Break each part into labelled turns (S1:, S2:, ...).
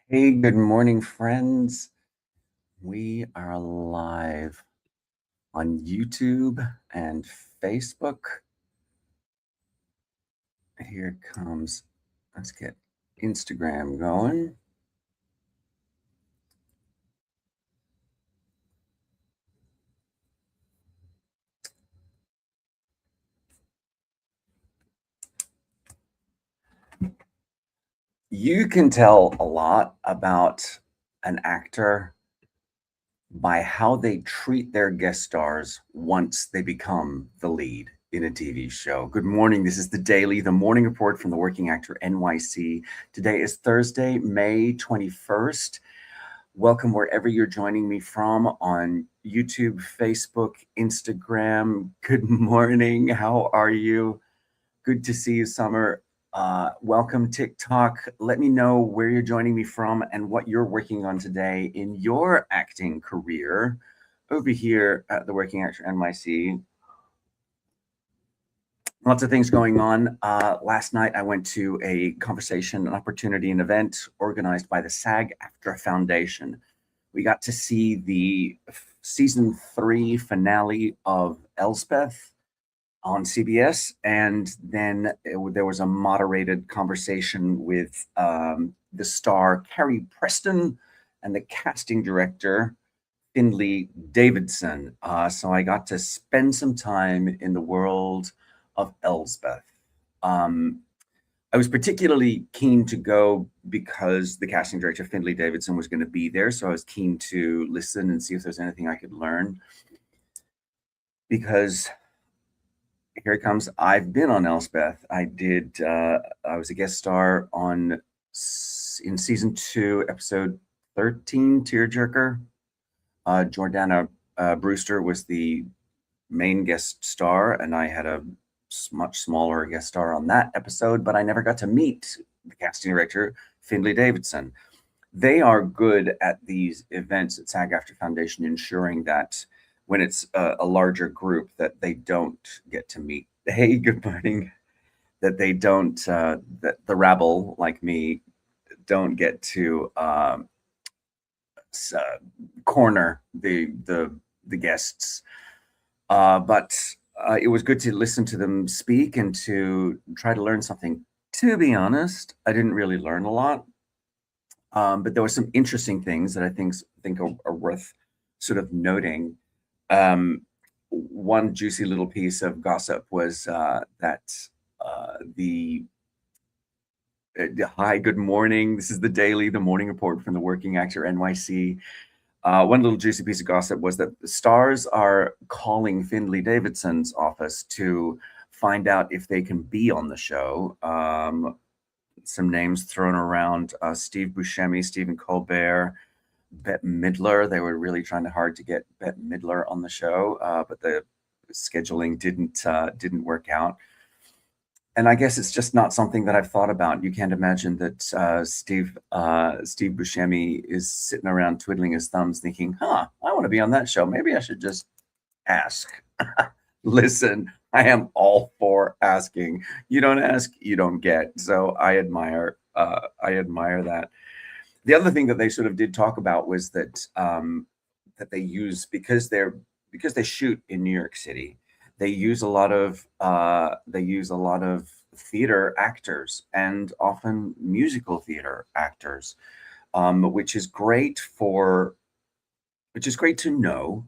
S1: Hey, good morning, friends. We are live on YouTube and Facebook. Here it comes. Let's get Instagram going. You can tell a lot about an actor by how they treat their guest stars once they become the lead in a TV show. Good morning. This is the Daily, the morning report from the Working Actor NYC. Today is Thursday, May 21st. Welcome wherever you're joining me from on YouTube, Facebook, Instagram. Good morning. How are you? Good to see you, Summer. Welcome, TikTok. Let me know where you're joining me from and what you're working on today in your acting career over here at the Working Actor NYC. Lots of things going on. Last night, I went to a conversation, an opportunity, an event organized by the SAG-AFTRA Foundation. We got to see the season 3 finale of Elsbeth on CBS, and then there was a moderated conversation with the star Carrie Preston and the casting director Findlay Davidson. So I got to spend some time in the world of Elsbeth. Um, I was particularly keen to go because the casting director Findlay Davidson was going to be there, so I was keen to listen and see if there's anything I could learn. Because here it comes. I've been on Elspeth. I was a guest star in season 2, episode 13, Tearjerker. Jordana Brewster was the main guest star, and I had a much smaller guest star on that episode, but I never got to meet the casting director, Findlay Davidson. They are good at these events at SAG-AFTRA Foundation, ensuring that when it's a larger group, that they don't get to meet. Hey, good morning. That they don't, that the rabble like me don't get to corner the guests. But it was good to listen to them speak and to try to learn something. To be honest, I didn't really learn a lot. But there were some interesting things that I think are worth sort of noting. One juicy little piece of gossip was that the hi, good morning. This is the Daily, the morning report from the Working Actor NYC. One little juicy piece of gossip was that the stars are calling Findlay Davidson's office to find out if they can be on the show. Some names thrown around: Steve Buscemi, Stephen Colbert, Bette Midler. They were really trying hard to get Bette Midler on the show, but the scheduling didn't work out. And I guess it's just not something that I've thought about. You can't imagine that Steve Buscemi is sitting around twiddling his thumbs, thinking, "Huh, I want to be on that show. Maybe I should just ask." Listen, I am all for asking. You don't ask, you don't get. So I admire that. The other thing that they sort of did talk about was that that they use, because they shoot in New York City, they use a lot of theater actors, and often musical theater actors, which is great to know.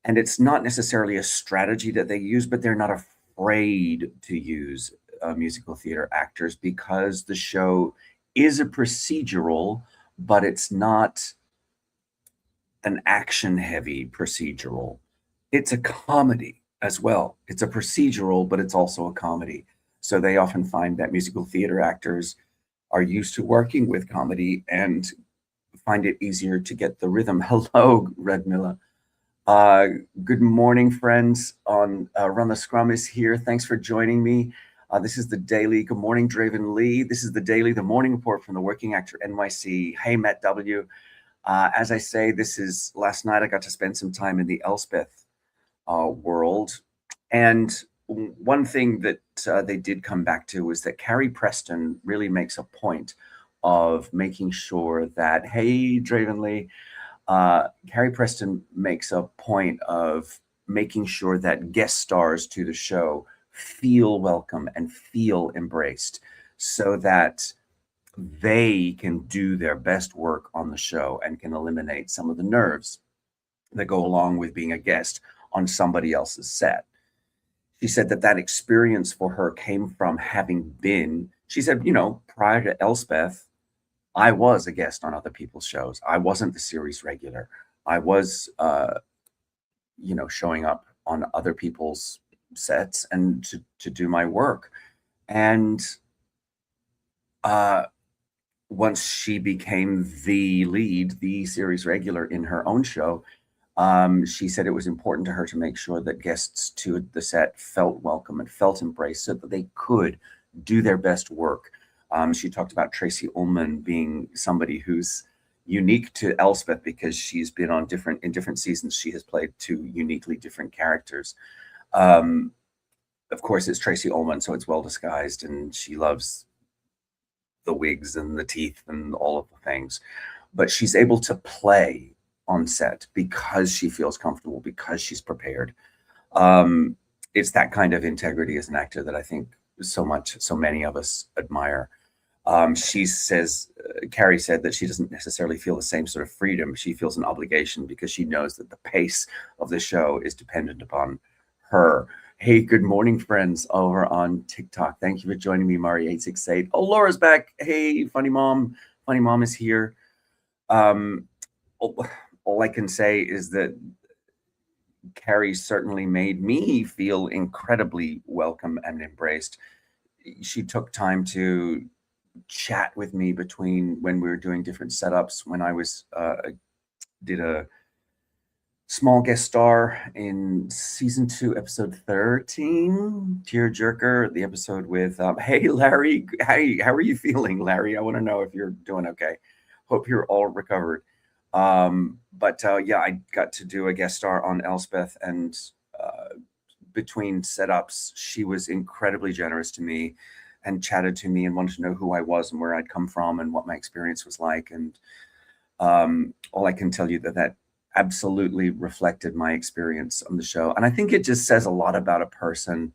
S1: And it's not necessarily a strategy that they use, but they're not afraid to use musical theater actors, because the show is a procedural, but it's not an action-heavy procedural. It's a comedy as well. It's a procedural, but it's also a comedy. So they often find that musical theater actors are used to working with comedy and find it easier to get the rhythm. Hello, Red Miller. Good morning, friends. Run the Scrum is here. Thanks for joining me. This is the Daily. Good morning, Draven Lee. This is the Daily, the morning report from the Working Actor NYC. Hey, Matt W. As I say, last night I got to spend some time in the Elspeth world. And one thing that they did come back to was that Carrie Preston really makes a point of making sure that, hey, Dravenly, Carrie Preston makes a point of making sure that guest stars to the show feel welcome and feel embraced so that they can do their best work on the show and can eliminate some of the nerves that go along with being a guest on somebody else's set. She said that that experience for her came from having been, she said, prior to Elspeth, I was a guest on other people's shows. I wasn't the series regular. I was, showing up on other people's sets and to do my work. And once she became the lead, the series regular in her own show, she said it was important to her to make sure that guests to the set felt welcome and felt embraced so that they could do their best work. She talked about Tracy Ullman being somebody who's unique to Elspeth because she's been on in different seasons. She has played two uniquely different characters. Of course, it's Tracy Ullman, so it's well disguised, and she loves the wigs and the teeth and all of the things. But she's able to play on set because she feels comfortable, because she's prepared. It's that kind of integrity as an actor that I think so many of us admire. She says, Carrie said that she doesn't necessarily feel the same sort of freedom. She feels an obligation because she knows that the pace of the show is dependent upon her. Hey, good morning, friends over on TikTok. Thank you for joining me, Mari868. Oh, Laura's back. Hey, Funny Mom. Funny Mom is here. All I can say is that Carrie certainly made me feel incredibly welcome and embraced. She took time to chat with me between when we were doing different setups. When I was did a small guest star in season 2, episode 13, Tearjerker, the episode with hey Larry, hey, how are you feeling, Larry? I want to know if you're doing okay. Hope you're all recovered. But yeah, I got to do a guest star on Elspeth, and between setups, she was incredibly generous to me and chatted to me and wanted to know who I was and where I'd come from and what my experience was like. And all I can tell you that absolutely reflected my experience on the show. And I think it just says a lot about a person.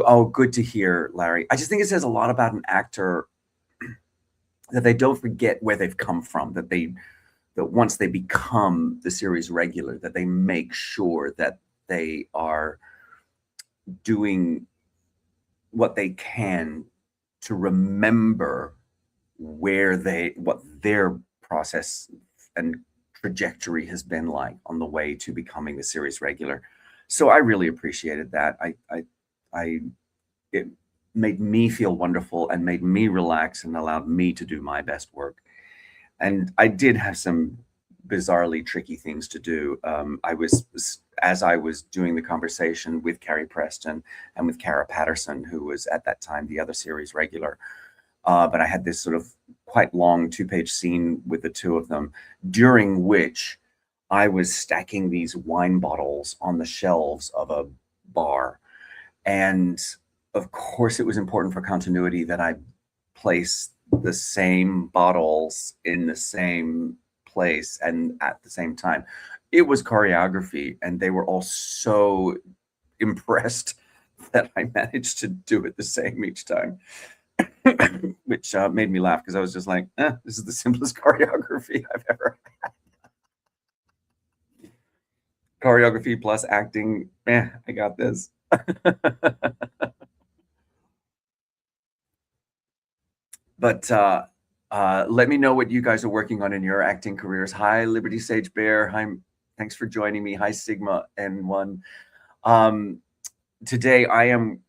S1: Oh, good to hear, Larry. I just think it says a lot about an actor that they don't forget where they've come from, that once they become the series regular, that they make sure that they are doing what they can to remember what their process and trajectory has been like on the way to becoming the series regular. So I really appreciated that. It made me feel wonderful and made me relax and allowed me to do my best work. And I did have some bizarrely tricky things to do. As I was doing the conversation with Carrie Preston and with Cara Patterson, who was at that time the other series regular. But I had this sort of quite long 2-page scene with the two of them, during which I was stacking these wine bottles on the shelves of a bar. And of course, it was important for continuity that I place the same bottles in the same place and at the same time. It was choreography, and they were all so impressed that I managed to do it the same each time. Which made me laugh because I was just like, this is the simplest choreography I've ever had. Choreography plus acting, I got this. But let me know what you guys are working on in your acting careers. Hi, Liberty Sage Bear. Hi, thanks for joining me. Hi, Sigma N1. Today I am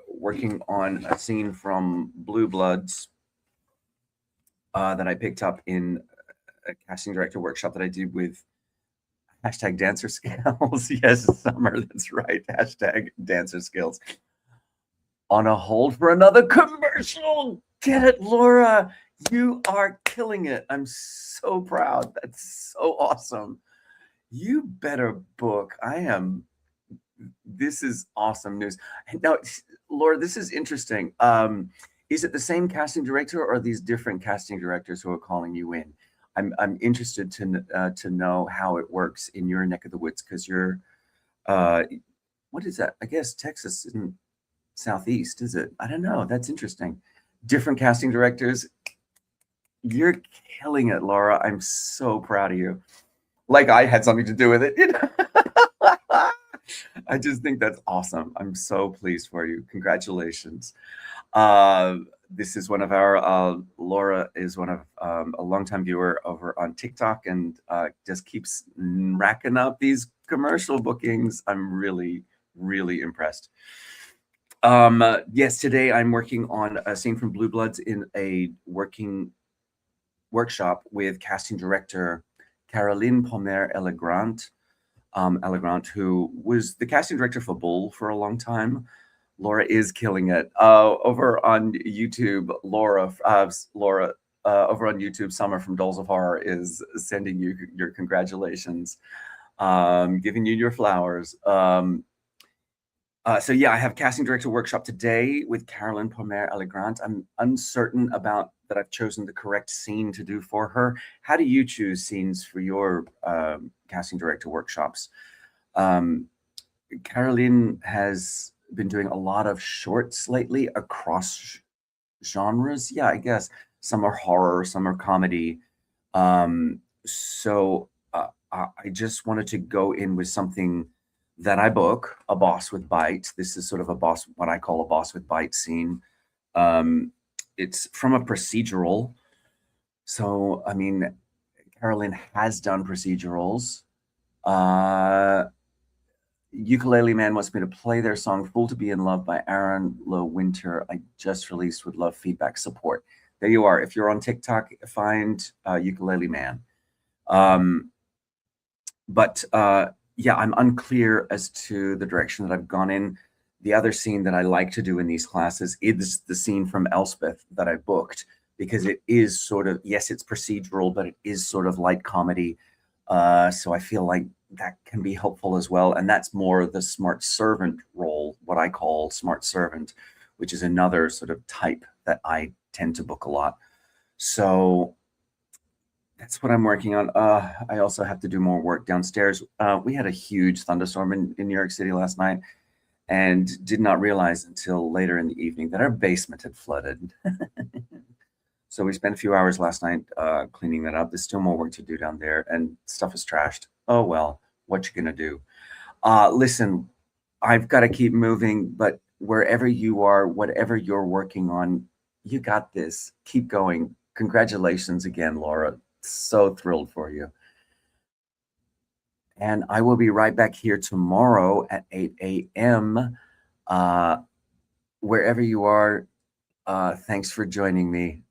S1: working on a scene from Blue Bloods that I picked up in a casting director workshop that I did with #dancer skills. Yes, Summer, that's right. #dancer skills. On a hold for another commercial. Get it, Laura. You are killing it. I'm so proud. That's so awesome. You better book. This is awesome news. Now, Laura, this is interesting. Is it the same casting director, or are these different casting directors who are calling you in? I'm interested to know how it works in your neck of the woods, because you're uh, what is that? I guess Texas isn't Southeast, is it? I don't know. That's interesting. Different casting directors. You're killing it, Laura. I'm so proud of you. Like I had something to do with it. You know? I just think that's awesome. I'm so pleased for you. Congratulations. Uh, this is one of our, Laura is one of a longtime viewer over on TikTok, and just keeps racking up these commercial bookings. I'm really, really impressed. Yes, today I'm working on a scene from Blue Bloods in a workshop with casting director Caroline Pomer Elegrant, who was the casting director for Bull for a long time. Laura is killing it. Over on YouTube, Laura, over on YouTube, Summer from Dolls of Horror is sending you your congratulations, giving you your flowers. So yeah, I have casting director workshop today with Caroline Pomer Elegrant. I'm uncertain about that I've chosen the correct scene to do for her. How do you choose scenes for your casting director workshops? Um, Caroline has been doing a lot of shorts lately across genres. Yeah, I guess some are horror, some are comedy. I just wanted to go in with something that I book, a boss with bite. This is sort of a boss, what I call a boss with bite scene. Um, it's from a procedural. So, I mean, Caroline has done procedurals. Uh, Ukulele Man wants me to play their song Fool to Be in Love by Aaron Low Winter. I just released, would love feedback support. There you are. If you're on TikTok, find Ukulele Man. Yeah, I'm unclear as to the direction that I've gone in. The other scene that I like to do in these classes is the scene from Elspeth that I booked, because it is sort of, yes, it's procedural, but it is sort of light comedy. So I feel like that can be helpful as well. And that's more the smart servant role, what I call smart servant, which is another sort of type that I tend to book a lot. So that's what I'm working on. I also have to do more work downstairs. We had a huge thunderstorm in New York City last night, and did not realize until later in the evening that our basement had flooded. So we spent a few hours last night cleaning that up. There's still more work to do down there, and stuff is trashed. Oh well, what you gonna do? Listen, I've got to keep moving, but wherever you are, whatever you're working on, you got this. Keep going. Congratulations again, Laura. So thrilled for you. And I will be right back here tomorrow at 8 a.m. Wherever you are, thanks for joining me.